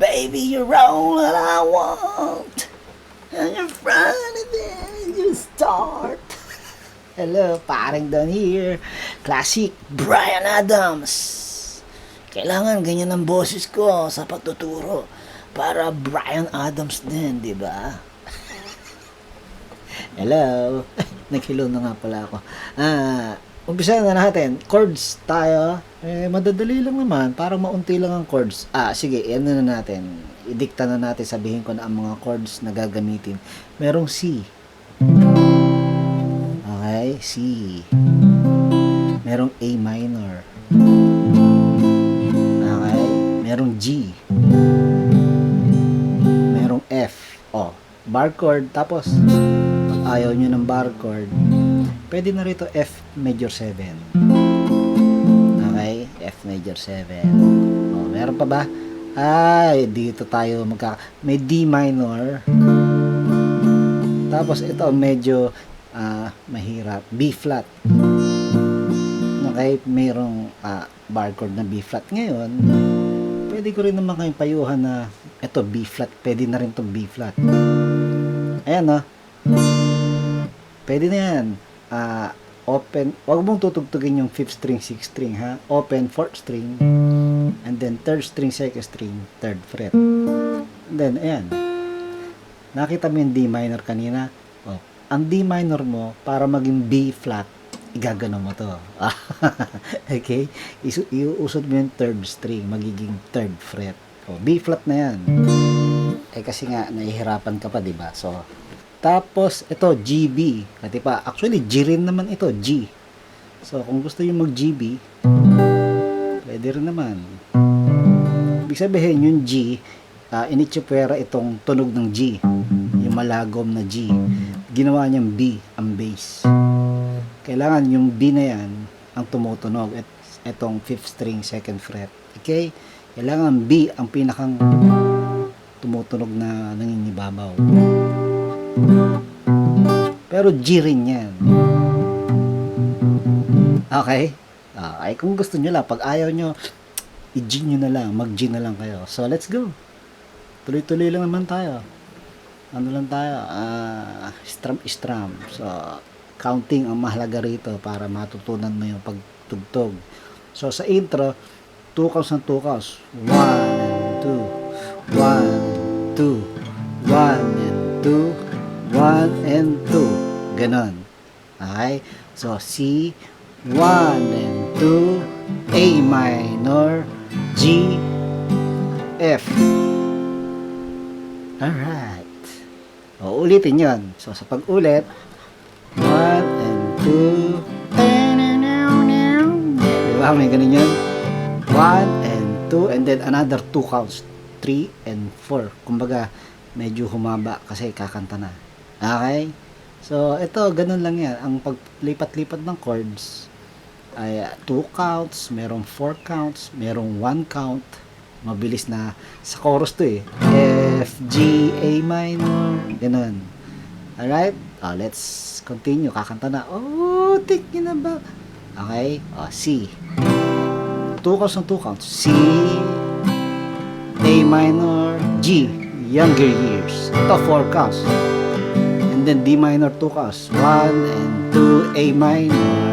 Baby, you're all that I want. And you're front then you start. Hello, paring Don here. Classic Bryan Adams. Kailangan ganyan ang boses ko sa pagtuturo para Bryan Adams din, di ba? Hello. Naghilo na nga pala ako. Umpisa na natin. Chords tayo. Madadali lang naman. Parang maunti lang ang chords. Sige. Ano na natin. Idikta na natin. Sabihin ko na ang mga chords na gagamitin. Merong C. Okay. C. Merong A minor. Okay. Merong G. Merong F. Bar chord. Tapos, ayaw nyo ng bar chord, pwede na rito F major 7. Okay? F major 7. Meron pa ba? Dito tayo may D minor. Tapos ito medyo mahirap. B flat. Okay? Mayroong bar chord na B flat. Ngayon, pwede ko rin naman kayong payuhan na ito B flat. Pwede na rin itong B flat. Ayan pwede na yan. Open, wag mong tutugtugin yung 5th string, 6th string, ha? Open 4th string, and then 3rd string, 2nd string, 3rd fret. And then, ayan. Nakita mo yung D minor kanina? Ang D minor mo, para maging B flat, igagano mo to. Okay? Iuusod mo yung 3rd string, magiging 3rd fret. B flat na yan. Kasi nga, nahihirapan ka pa, diba? So, tapos, ito, GB. Actually, G rin naman ito, G. So, kung gusto nyo mag-GB, pwede rin naman. Ibig sabihin, yung G, initsupwera itong tunog ng G. Yung malagom na G. Ginawa niyang B, ang bass. Kailangan yung B na yan, ang tumutunog. At itong 5th string, 2nd fret. Okay? Kailangan B, ang pinakang tumutunog na nangingibabaw. Pero G rin yan. Okay? Kung gusto nyo lang, pag ayaw nyo, i-G nyo na lang, mag-G na lang kayo. So, let's go. Tuloy-tuloy lang naman tayo. Ano lang tayo? Strum. So, counting ang mahalaga rito para matutunan mo yung pagtugtog. So, sa intro, 2 counts ng 2 counts. 1 and 2. 1, 2. 1 and 2. 1 and 2. Ganon. Okay? So, C, 1 and 2, A minor, G, F. Alright. Ulitin yon. So, sa pag-ulit, 1 and 2, diba? May ganun yun. 1 and 2, and then another 2 counts. 3 and 4. Kumbaga, medyo humaba kasi kakanta na. Okay? So, ito, ganun lang yan. Ang paglipat-lipat ng chords ay 2 counts, merong 4 counts, merong 1 count. Mabilis na sa chorus to eh. F, G, A minor. Ganun. Alright? Let's continue. Kakanta na. Take nyo na ba? Okay? C. 2 counts ng 2 counts. C, A minor, G. Younger years. Ito, 4 counts. And then D minor 2 counts. 1 and 2, A minor.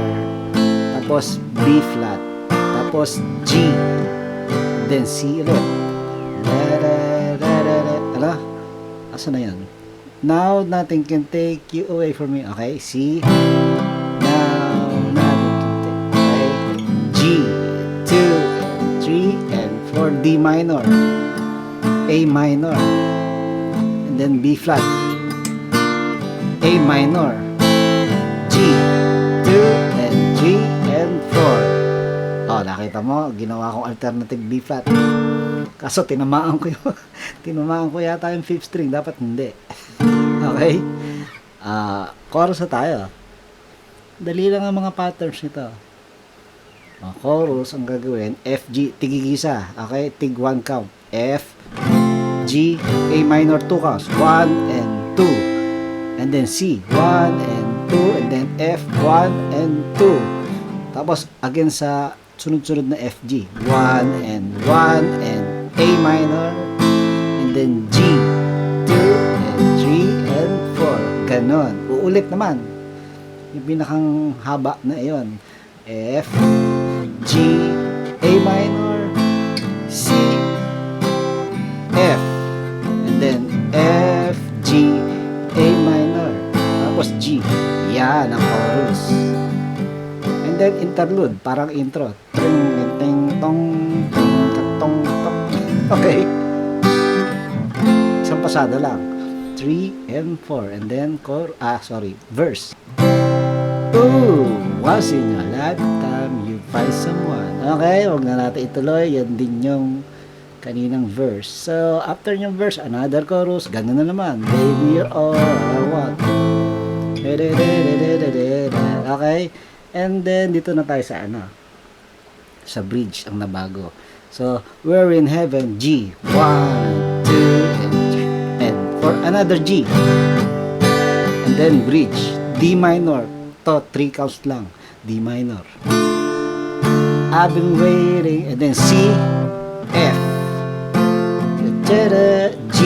Tapos B flat. Tapos G. Then C ulit. Ala? Asa na yan? Now, nothing can take you away from me. Okay? C. Now, nothing can take. Okay? G. 2, 3, and 4. D minor. A minor. And then B flat. A minor, G, 2, and G, and 4. Nakita mo, ginawa kong alternative B flat. Kaso, tinamaan ko yata yung 5th string. Dapat hindi. Okay? Chorus na tayo. Dali lang ang mga patterns nito. Chorus, ang gagawin, F, G, tigigisa. Okay? Tig 1 count. F, G, A minor 2 counts. 1 and 2. And then C, 1 and 2, and then F, 1 and 2. Tapos, again sa sunod-sunod na F, G, 1 and 1 and A minor, then G, 2, and 3, and 4. Ganon. Uulit naman. Yung pinakang haba na iyon. F, G, A minor, C, F, and then F, G, A minor, tapos G. Yan ang chorus. And then interlude, parang intro. Tring, ting, tong, ting, tong, tong. Okay. Isang pasada lang. 3 and 4, and then verse. Ooh, once in your lifetime you find someone. Okay, wag na natin ituloy. Yan din yung kaninang verse. So, after yung verse, another chorus. Ganun na naman. Baby, you're all I want. Okay? And then, dito na tayo sa sa bridge ang nabago. So, we're in heaven, G. 1, 2, and 3. And for another G. And then, bridge. D minor. To 3 counts lang. D minor. I've been waiting. And then C, F, G,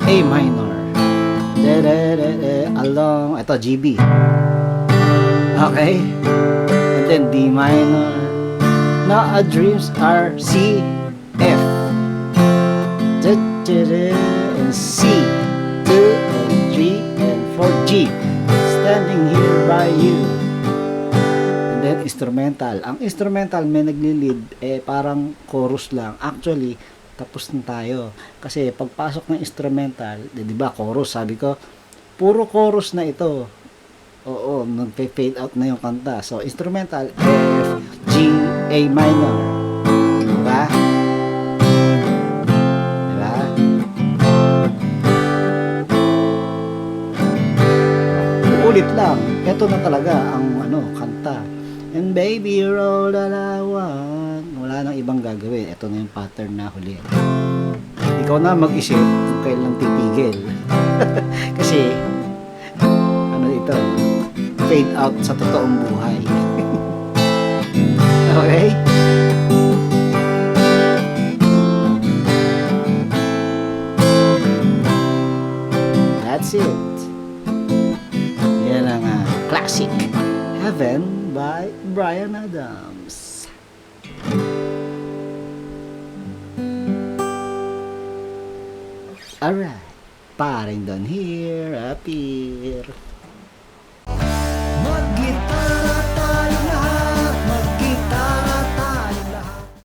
A minor. Along, ito GB. Okay? And then D minor. Now our dreams are C, F, and C, 2, and 3, and 4 G. Standing here by you. And then instrumental. Ang instrumental may nagli-lead parang chorus lang. Actually, tapos na tayo. Kasi pagpasok ng instrumental, 'di ba, chorus, sabi ko, puro chorus na ito. Oo, nagpe-fade out na yung kanta. So instrumental, F, G, A minor. Diba? Ulit lang. Ito na talaga ang kanta. And baby, you're all that I want. Wala nang ibang gagawin. Ito na yung pattern na huli. Ikaw na mag-isip kung kailan titigil. Kasi, ito, fade out sa totoong buhay. Okay? That's it. Yan ang classic Heaven by Bryan Adams. Alright, paring down here, up here.